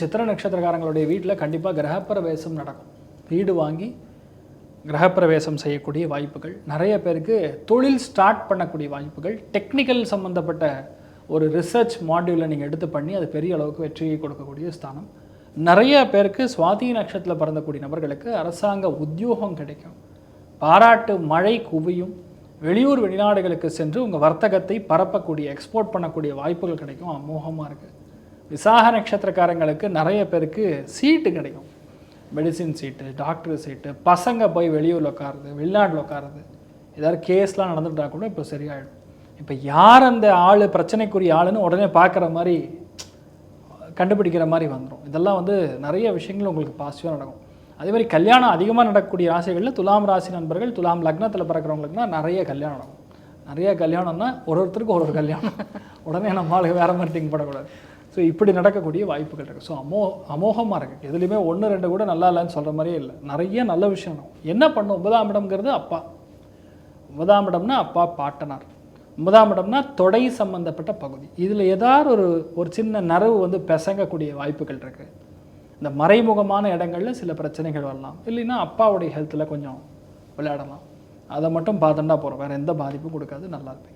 சித்திர நட்சத்திரக்காரங்களுடைய வீட்டில் கண்டிப்பாக கிரகப்பிரவேசம் நடக்கும். வீடு வாங்கி கிரகப்பிரவேசம் செய்யக்கூடிய வாய்ப்புகள், நிறைய பேருக்கு தொழில் ஸ்டார்ட் பண்ணக்கூடிய வாய்ப்புகள், டெக்னிக்கல் சம்மந்தப்பட்ட ஒரு ரிசர்ச் மாடியூலை நீங்கள் எடுத்து பண்ணி அது பெரிய அளவுக்கு வெற்றியை கொடுக்கக்கூடிய ஸ்தானம். நிறைய பேருக்கு சுவாதி நட்சத்திரத்தில் பிறந்தக்கூடிய நபர்களுக்கு அரசாங்க உத்தியோகம் கிடைக்கும். பாராட்டு மழை குவியும். வெளியூர் வெளிநாடுகளுக்கு சென்று உங்கள் வர்த்தகத்தை பரப்பக்கூடிய எக்ஸ்போர்ட் பண்ணக்கூடிய வாய்ப்புகள் கிடைக்கும். அமோகமாக இருக்குது. விசாக நட்சத்திரக்காரங்களுக்கு நிறைய பேருக்கு சீட்டு கிடைக்கும். மெடிசின் சீட்டு, டாக்டர் சீட்டு, பசங்க போய் வெளியூரில் உட்காருது, வெளிநாட்டில் உட்காருது, ஏதாவது கேஸ்லாம் நடந்துட்டால் கூட இப்போ சரியாயிடும். இப்போ யார் அந்த ஆள் பிரச்சனைக்குரிய ஆளுன்னு உடனே பார்க்குற மாதிரி கண்டுபிடிக்கிற மாதிரி வந்துடும். இதெல்லாம் நிறைய விஷயங்கள் உங்களுக்கு பாசிட்டிவாக நடக்கும். அதே மாதிரி கல்யாணம் அதிகமாக நடக்கக்கூடிய ராசிகளில் துலாம் ராசி நண்பர்கள், துலாம் லக்னத்தில் பிறக்கிறவங்களுக்குனா நிறைய கல்யாணம் நடக்கும். நிறைய கல்யாணம்னா ஒருத்தருக்கு ஒரு கல்யாணம், உடனே நம்ம ஆளுக்கு வேறு மாதிரி திங்க் பண்ணக்கூடாது. ஸோ இப்படி நடக்கக்கூடிய வாய்ப்புகள் இருக்குது. ஸோ அமோகமாக இருக்குது. எதுலேயுமே 1-2 கூட நல்லா இல்லைன்னு சொல்கிற மாதிரியே இல்லை. நிறைய நல்ல விஷயம் என்ன பண்ணும். 9ஆம் இடம்ங்கிறது அப்பா. 9ஆம் இடம்னா அப்பா பாட்டனார். 9ஆம் இடம்னா தொடை சம்பந்தப்பட்ட பகுதி. இதில் ஏதாவது ஒரு சின்ன நரவு பிசங்கக்கூடிய வாய்ப்புகள் இருக்குது. இந்த மறைமுகமான இடங்களில் சில பிரச்சனைகள் வரலாம். இல்லைன்னா அப்பாவுடைய ஹெல்த்தில் கொஞ்சம் விளையாடலாம். அதை மட்டும் பார்த்துட்டா போகிறோம். வேறு எந்த பாதிப்பும் கொடுக்காது. நல்லா இருப்பீங்க.